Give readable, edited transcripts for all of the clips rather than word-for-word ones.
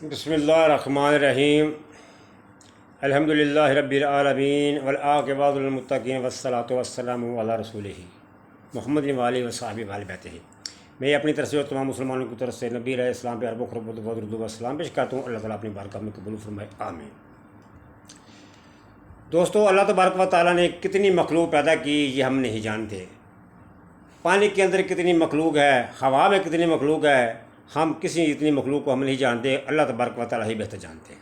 بسم اللہ الرحمن الرحیم الحمدللہ رب العالمین والعاقبۃ للمتقین والصلاۃ والسلام علی رسولہ محمد وآلہ وصحبہ وآل بیتہ۔ میں اپنی طرف سے اور تمام مسلمانوں کی طرف سے نبی علیہ السلام پہ عرب و خرب و درود و السلام پیش کرتا ہوں۔ اللہ تعالیٰ اپنی بارگاہ میں قبول فرمائے، آمین۔ دوستو، اللہ تبارک و تعالیٰ نے کتنی مخلوق پیدا کی یہ ہم نہیں جانتے۔ پانی کے اندر کتنی مخلوق ہے، ہوا میں کتنی مخلوق ہے، ہم کسی اتنی مخلوق کو ہم نہیں جانتے، اللہ تبارک و تعالیٰ ہی بہتر جانتے ہیں۔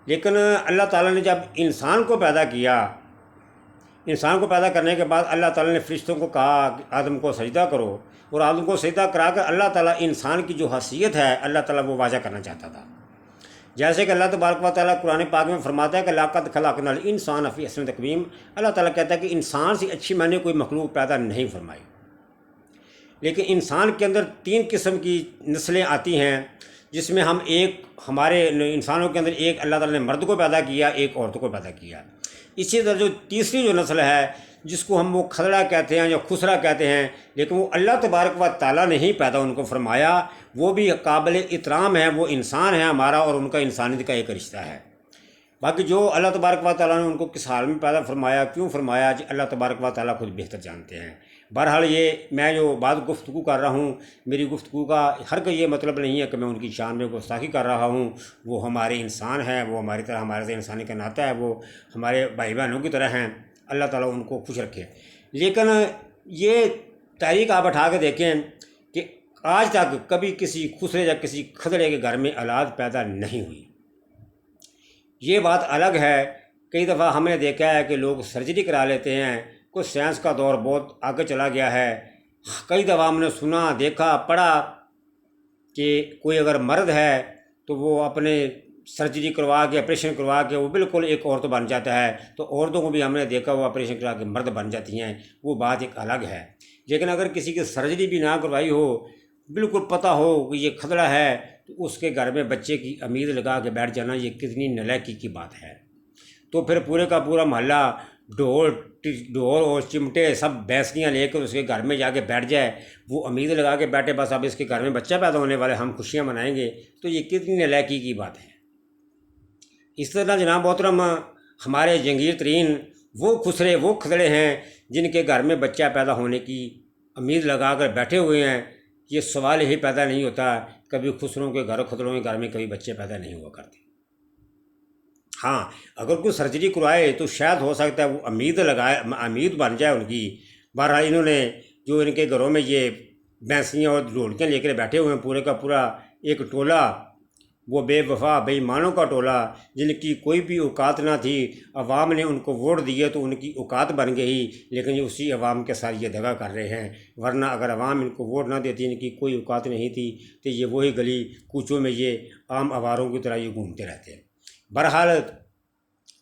لیکن اللہ تعالیٰ نے جب انسان کو پیدا کیا، انسان کو پیدا کرنے کے بعد اللہ تعالیٰ نے فرشتوں کو کہا کہ آدم کو سجدہ کرو، اور آدم کو سجدہ کرا کر اللہ تعالیٰ انسان کی جو حیثیت ہے اللہ تعالیٰ وہ واضح کرنا چاہتا تھا۔ جیسے کہ اللہ تبارک و تعالیٰ قرآن پاک میں فرماتا ہے کہ لقد خلقنا الانسان فی احسن تقویم۔ اللہ تعالیٰ کہتا ہے کہ انسان سے اچھی میں نے کوئی مخلوق پیدا نہیں فرمائی۔ لیکن انسان کے اندر 3 قسم کی نسلیں آتی ہیں، جس میں ہمارے انسانوں کے اندر ایک اللہ تعالیٰ نے مرد کو پیدا کیا، ایک عورت کو پیدا کیا۔ اسی طرح جو تیسری جو نسل ہے جس کو ہم وہ کھدڑا کہتے ہیں یا خسرا کہتے ہیں، لیکن وہ اللہ تبارک و تعالیٰ نے ہی پیدا ان کو فرمایا، وہ بھی قابل احترام ہے، وہ انسان ہے ہمارا، اور ان کا انسانیت کا ایک رشتہ ہے۔ باقی جو اللہ تبارک و تعالیٰ نے ان کو کس حال میں پیدا فرمایا، کیوں فرمایا، جی اللہ تبارک و تعالیٰ خود بہتر جانتے ہیں۔ بہرحال یہ میں جو بات گفتگو کر رہا ہوں، میری گفتگو کا ہر کا یہ مطلب نہیں ہے کہ میں ان کی شان میں گستاخی کر رہا ہوں۔ وہ ہمارے انسان ہیں، وہ ہماری طرح ہمارے سے انسانی کا ناطہ ہے، وہ ہمارے بھائی بہنوں کی طرح ہیں، اللہ تعالیٰ ان کو خوش رکھے۔ لیکن یہ تاریخ آپ اٹھا کے دیکھیں کہ آج تک کبھی کسی خسرے یا کسی کھدڑے کے گھر میں اولاد پیدا نہیں ہوئی۔ یہ بات الگ ہے، کئی دفعہ ہم نے دیکھا ہے کہ لوگ سرجری کرا لیتے ہیں، کوئی سائنس کا دور بہت آگے چلا گیا ہے۔ کئی دفعہ ہم نے سنا، دیکھا، پڑھا کہ کوئی اگر مرد ہے تو وہ اپنے سرجری کروا کے، آپریشن کروا کے وہ بالکل ایک عورت بن جاتا ہے، تو عورتوں کو بھی ہم نے دیکھا وہ آپریشن کرا کے مرد بن جاتی ہیں، وہ بات ایک الگ ہے۔ لیکن اگر کسی کی سرجری بھی نہ کروائی ہو، بالکل پتہ ہو کہ یہ کھدڑا ہے، تو اس کے گھر میں بچے کی امید لگا کے بیٹھ جانا، یہ کتنی نالائکی کی بات ہے۔ تو پھر پورے کا پورا محلہ ڈھول اور چمٹے سب بھینسیاں لے کر اس کے گھر میں جا کے بیٹھ جائے، وہ امید لگا کے بیٹھے بس اب اس کے گھر میں بچہ پیدا ہونے والے، ہم خوشیاں منائیں گے، تو یہ کتنی نالائکی کی بات ہے۔ اس طرح جناب محترم، ہمارے جنگیر ترین وہ خسرے، وہ کھدڑے ہیں جن کے گھر میں بچہ پیدا ہونے کی امید لگا کر بیٹھے ہوئے ہیں۔ یہ سوال ہی پیدا نہیں ہوتا، کبھی خسروں کے گھر، کھدڑوں کے گھر میں کبھی بچے پیدا نہیں ہوا کرتے۔ ہاں، اگر کوئی سرجری کروائے تو شاید ہو سکتا ہے وہ امید بن جائے ان کی۔ بہرحال انہوں نے جو ان کے گھروں میں یہ بھینسیاں اور ڈھولکیاں لے کر بیٹھے ہوئے ہیں، پورے کا پورا ایک ٹولہ، وہ بے وفا بے ایمانوں کا ٹولہ، جن کی کوئی بھی اوقات نہ تھی، عوام نے ان کو ووٹ دیے تو ان کی اوقات بن گئی، لیکن یہ اسی عوام کے ساتھ یہ دغا کر رہے ہیں۔ ورنہ اگر عوام ان کو ووٹ نہ دیتی، ان کی کوئی اوقات نہیں تھی، تو یہ وہی گلی کوچوں میں یہ عام آواروں کی طرح یہ گھومتے رہتے ہیں۔ بہرحال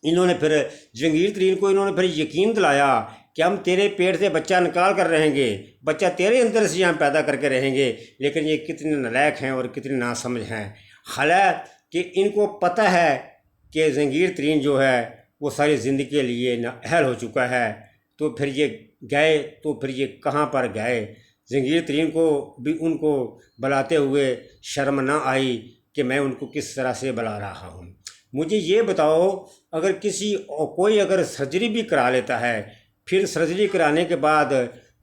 انہوں نے پھر جنگیر ترین کو انہوں نے پھر یقین دلایا کہ ہم تیرے پیٹ سے بچہ نکال کر رہیں گے، بچہ تیرے اندر سے ہم پیدا کر کے رہیں گے۔ لیکن یہ کتنے نالائق ہیں اور کتنے ناسمجھ ہیں۔ حالانکہ ان کو پتہ ہے کہ جنگیر ترین جو ہے وہ ساری زندگی کے لیے نااہل ہو چکا ہے، تو پھر یہ گئے تو پھر یہ کہاں پر گئے؟ جنگیر ترین کو بھی ان کو بلاتے ہوئے شرم نہ آئی کہ میں ان کو کس طرح سے بلا رہا ہوں۔ مجھے یہ بتاؤ، اگر کوئی اگر سرجری بھی کرا لیتا ہے، پھر سرجری کرانے کے بعد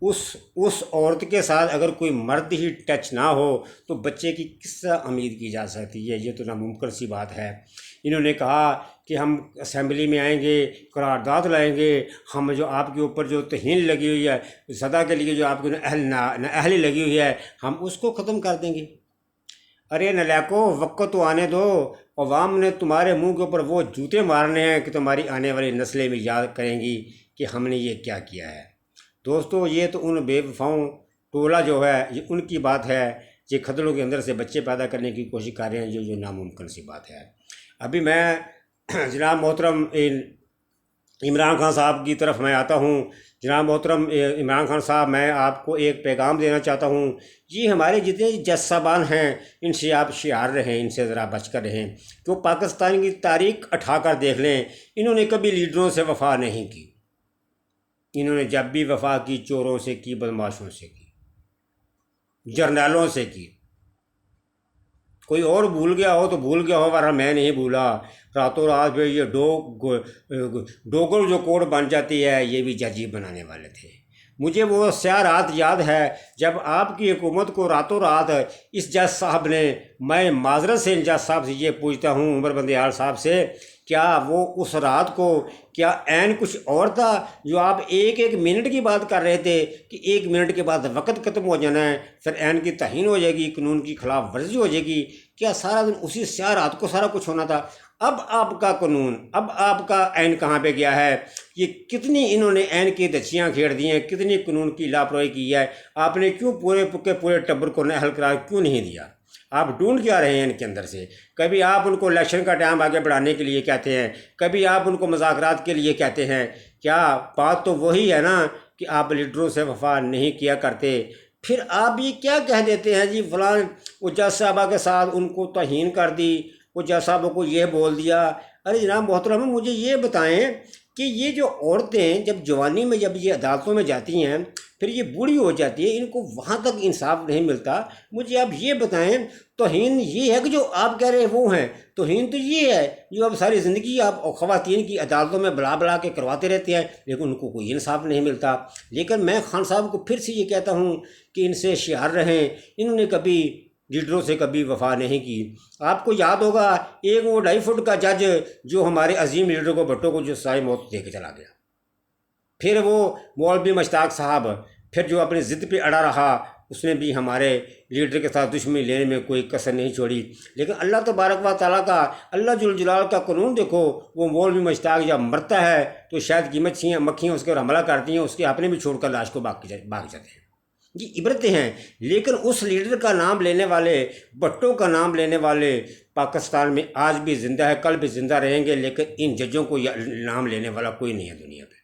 اس عورت کے ساتھ اگر کوئی مرد ہی ٹچ نہ ہو تو بچے کی کس طرح امید کی جا سکتی ہے؟ یہ تو ناممکن سی بات ہے۔ انہوں نے کہا کہ ہم اسمبلی میں آئیں گے، قرارداد لائیں گے، ہم جو آپ کے اوپر جو توہین لگی ہوئی ہے، سزا کے لیے جو آپ کو نااہلی لگی ہوئی ہے، ہم اس کو ختم کر دیں گے۔ ارے نالائکو، وقت تو آنے دو، عوام نے تمہارے منہ کے اوپر وہ جوتے مارنے ہیں کہ تمہاری آنے والی نسلیں بھی یاد کریں گی کہ ہم نے یہ کیا کیا ہے۔ دوستو، یہ تو ان بے وفاؤں ٹولہ جو ہے یہ ان کی بات ہے، یہ کھدڑوں کے اندر سے بچے پیدا کرنے کی کوشش کر رہے ہیں، جو ناممکن سی بات ہے۔ ابھی میں جناب محترم عمران خان صاحب کی طرف میں آتا ہوں۔ جناب محترم عمران خان صاحب، میں آپ کو ایک پیغام دینا چاہتا ہوں۔ یہ ہمارے جتنے جج صاحبان ہیں، ان سے آپ شعار رہیں، ان سے ذرا بچ کر رہیں، کہ وہ پاکستان کی تاریخ اٹھا کر دیکھ لیں، انہوں نے کبھی لیڈروں سے وفا نہیں کی۔ انہوں نے جب بھی وفا کی، چوروں سے کی، بدماشوں سے کی، جرنیلوں سے کی۔ کوئی اور بھول گیا ہو تو بھول گیا ہو، ورنہ میں نہیں بھولا۔ راتوں رات پھر یہ ڈوگر جو کوڑ بن جاتی ہے، یہ بھی جج ہی بنانے والے تھے۔ مجھے وہ سیاہ رات یاد ہے جب آپ کی حکومت کو راتوں رات اس جج صاحب نے، میں معذرت سے ان جج صاحب سے یہ پوچھتا ہوں، عمر بندیال صاحب سے، کیا وہ اس رات کو کیا عین کچھ اور تھا جو آپ ایک ایک منٹ کی بات کر رہے تھے کہ ایک منٹ کے بعد وقت ختم ہو جانا ہے، پھر عین کی توہین ہو جائے گی، قانون کی خلاف ورزی ہو جائے گی؟ کیا سارا دن اسی سیاہ رات کو سارا کچھ ہونا تھا؟ اب آپ کا قانون، اب آپ کا عین کہاں پہ گیا ہے؟ یہ کتنی انہوں نے عین کی دچیاں کھیڑ دی ہیں، کتنی قانون کی لاپرواہی کی ہے۔ آپ نے کیوں پورے ٹبر کو نہل قرار کیوں نہیں دیا؟ آپ ڈھونڈ کیا رہے ہیں ان کے اندر سے؟ کبھی آپ ان کو الیکشن کا ٹائم آگے بڑھانے کے لیے کہتے ہیں، کبھی آپ ان کو مذاکرات کے لیے کہتے ہیں۔ کیا بات تو وہی ہے نا کہ آپ لیڈروں سے وفا نہیں کیا کرتے۔ پھر آپ یہ کیا کہہ دیتے ہیں جی فلاں وہ جج صاحبہ کے ساتھ ان کو توہین کر دی، وہ جج صاحبوں کو یہ بول دیا۔ ارے جناب محترم، مجھے یہ بتائیں کہ یہ جو عورتیں جب جوانی میں جب یہ عدالتوں میں جاتی ہیں، پھر یہ بوڑھی ہو جاتی ہے، ان کو وہاں تک انصاف نہیں ملتا۔ مجھے آپ یہ بتائیں، توہین یہ ہے کہ جو آپ کہہ رہے وہ ہیں؟ توہین تو یہ ہے جو اب ساری زندگی آپ خواتین کی عدالتوں میں بلا بلا کے کرواتے رہتے ہیں، لیکن ان کو کوئی انصاف نہیں ملتا۔ لیکن میں خان صاحب کو پھر سے یہ کہتا ہوں کہ ان سے ہوشیار رہیں، انہوں نے کبھی لیڈروں سے کبھی وفا نہیں کی۔ آپ کو یاد ہوگا ایک وہ 2.5 فٹ کا جج جو ہمارے عظیم لیڈر کو بھٹو کو جو سائے موت دے کے چلا گیا، پھر وہ مولوی مشتاق صاحب پھر جو اپنی ضد پہ اڑا رہا، اس نے بھی ہمارے لیڈر کے ساتھ دشمنی لینے میں کوئی کسر نہیں چھوڑی۔ لیکن اللہ تبارک و تعالیٰ کا، اللہ جل جلال کا قانون دیکھو، وہ مولوی مشتاق جب مرتا ہے تو شاید کی مکھیاں اس کے حملہ کرتی ہیں، اس کے اپنے بھی چھوڑ کر لاش کو بھاگ جاتے ہیں۔ یہ عبرتیں ہیں۔ لیکن اس لیڈر کا نام لینے والے، بھٹو کا نام لینے والے پاکستان میں آج بھی زندہ ہے، کل بھی زندہ رہیں گے، لیکن ان ججوں کو نام لینے والا کوئی نہیں ہے دنیا پہ۔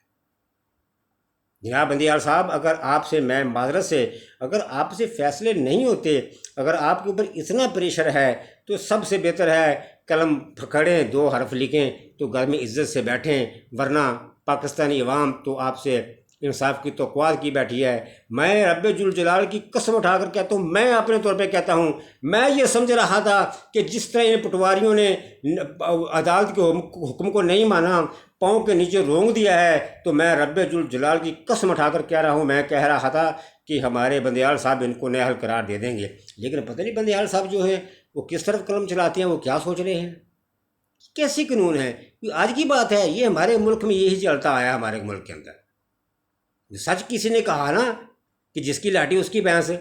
جناب بندیال صاحب، اگر آپ سے، میں معذرت سے، اگر آپ سے فیصلے نہیں ہوتے، اگر آپ کے اوپر اتنا پریشر ہے، تو سب سے بہتر ہے قلم پکڑیں، 2 حرف لکھیں تو گھر میں عزت سے بیٹھیں، ورنہ پاکستانی عوام تو آپ سے انصاف کی توقعات کی بیٹھی ہے۔ میں رب جلال کی قسم اٹھا کر کہتا ہوں، میں اپنے طور پہ کہتا ہوں، میں یہ سمجھ رہا تھا کہ جس طرح ان پٹواریوں نے عدالت کے حکم کو نہیں مانا، پاؤں کے نیچے رونگ دیا ہے، تو میں رب جلال کی قسم اٹھا کر کہہ رہا ہوں، میں کہہ رہا تھا کہ ہمارے بندیال صاحب ان کو نااہل قرار دے دیں گے۔ لیکن پتہ نہیں بندیال صاحب جو ہیں وہ کس طرف قلم چلاتے ہیں، وہ کیا سوچ رہے ہیں، کیسی قانون ہے؟ آج کی بات ہے، یہ ہمارے ملک میں یہی چلتا آیا، ہمارے ملک کے اندر۔ سچ کسی نے کہا نا کہ جس کی لاٹھی اس کی بھینس۔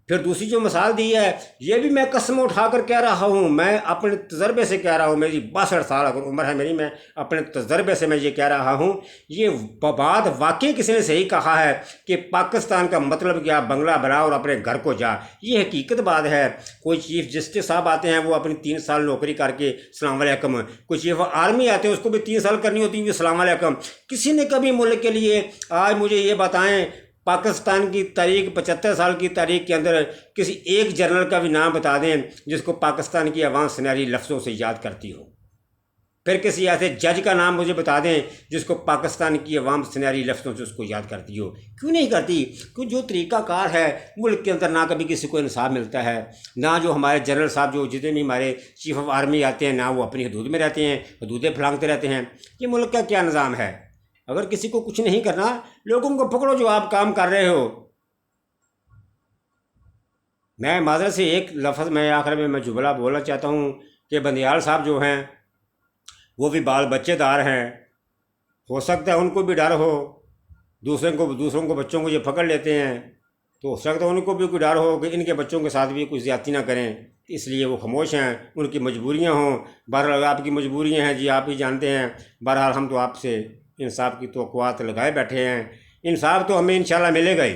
پھر دوسری جو مثال دی ہے، یہ بھی میں قسم اٹھا کر کہہ رہا ہوں، میں اپنے تجربے سے کہہ رہا ہوں، میری 62 سال اگر عمر ہے میری، میں اپنے تجربے سے میں یہ کہہ رہا ہوں، یہ بات واقعی کسی نے صحیح کہا ہے کہ پاکستان کا مطلب کیا، بنگلہ بنا اور اپنے گھر کو جا۔ یہ حقیقت بات ہے۔ کوئی چیف جسٹس صاحب آتے ہیں، وہ اپنی 3 سال نوکری کر کے السلام علیکم، کوئی چیف آرمی آتے ہیں، اس کو بھی 3 سال کرنی ہوتی ہے، السلام علیکم۔ کسی نے کبھی ملک کے لیے، آج مجھے یہ بتائیں، پاکستان کی تاریخ 75 سال کی تاریخ کے اندر کسی ایک جنرل کا بھی نام بتا دیں جس کو پاکستان کی عوام سنہری لفظوں سے یاد کرتی ہو؟ پھر کسی ایسے جج کا نام مجھے بتا دیں جس کو پاکستان کی عوام سنہری لفظوں سے اس کو یاد کرتی ہو؟ کیوں نہیں کرتی؟ کیوں جو طریقہ کار ہے ملک کے اندر، نہ کبھی کسی کو انصاف ملتا ہے، نہ جو ہمارے جنرل صاحب جو جتنے بھی ہمارے چیف آف آرمی آتے ہیں، نہ وہ اپنی حدود میں رہتے ہیں، حدودیں پھلانگتے رہتے ہیں۔ یہ ملک کا کیا نظام ہے؟ اگر کسی کو کچھ نہیں کرنا، لوگوں کو پکڑو جو آپ کام کر رہے ہو۔ میں معذرت سے ایک لفظ میں آخر میں جملہ بولنا چاہتا ہوں کہ بندیال صاحب جو ہیں وہ بھی بال بچے دار ہیں، ہو سکتا ہے ان کو بھی ڈر ہو، دوسروں کو بچوں کو یہ پکڑ لیتے ہیں تو ہو سکتا ہے ان کو بھی کوئی ڈر ہو کہ ان کے بچوں کے ساتھ بھی کوئی زیادتی نہ کریں، اس لیے وہ خاموش ہیں، ان کی مجبوریاں ہوں۔ بہرحال آپ کی مجبوریاں ہیں جی، آپ ہی جانتے ہیں۔ بہرحال ہم تو آپ سے انصاف کی توقعات لگائے بیٹھے ہیں۔ انصاف تو ہمیں انشاءاللہ ملے گا ہی،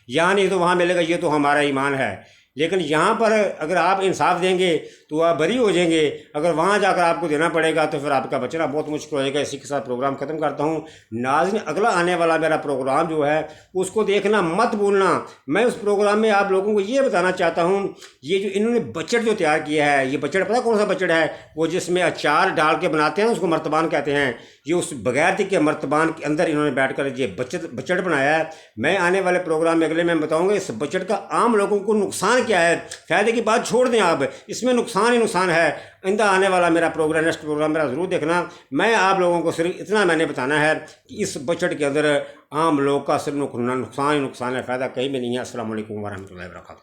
یہاں نہیں تو وہاں ملے گا، یہ تو ہمارا ایمان ہے۔ لیکن یہاں پر اگر آپ انصاف دیں گے تو آپ بری ہو جائیں گے، اگر وہاں جا کر آپ کو دینا پڑے گا تو پھر آپ کا بچنا بہت مشکل ہو جائے گا۔ اسی کے ساتھ پروگرام ختم کرتا ہوں۔ ناظرین، اگلا آنے والا میرا پروگرام جو ہے اس کو دیکھنا مت بھولنا۔ میں اس پروگرام میں آپ لوگوں کو یہ بتانا چاہتا ہوں، یہ جو انہوں نے بچڑ جو تیار کیا ہے، یہ بچڑ پتہ کون سا بچڑ ہے؟ وہ جس میں اچار ڈال کے بناتے ہیں، اس کو مرتبان کہتے ہیں۔ یہ اس بغیر کے مرتبان کے اندر انہوں نے بیٹھ کر یہ بچڑ بنایا ہے۔ میں آنے والے پروگرام میں اگلے میں بتاؤں گا اس بچڑ کا عام لوگوں کو نقصان کیا ہے؟ فائدے کی بات چھوڑ دیں آپ، اس میں نقصان ہی نقصان ہے۔ آئندہ آنے والا میرا پروگرام، نیکسٹ پروگرام میرا ضرور دیکھنا۔ میں آپ لوگوں کو صرف اتنا میں نے بتانا ہے کہ اس بجٹ کے اندر عام لوگ کا صرف نقصان ہی نقصان ہے، فائدہ کہیں بھی نہیں ہے۔ السلام علیکم ورحمۃ اللہ وبرکاتہ۔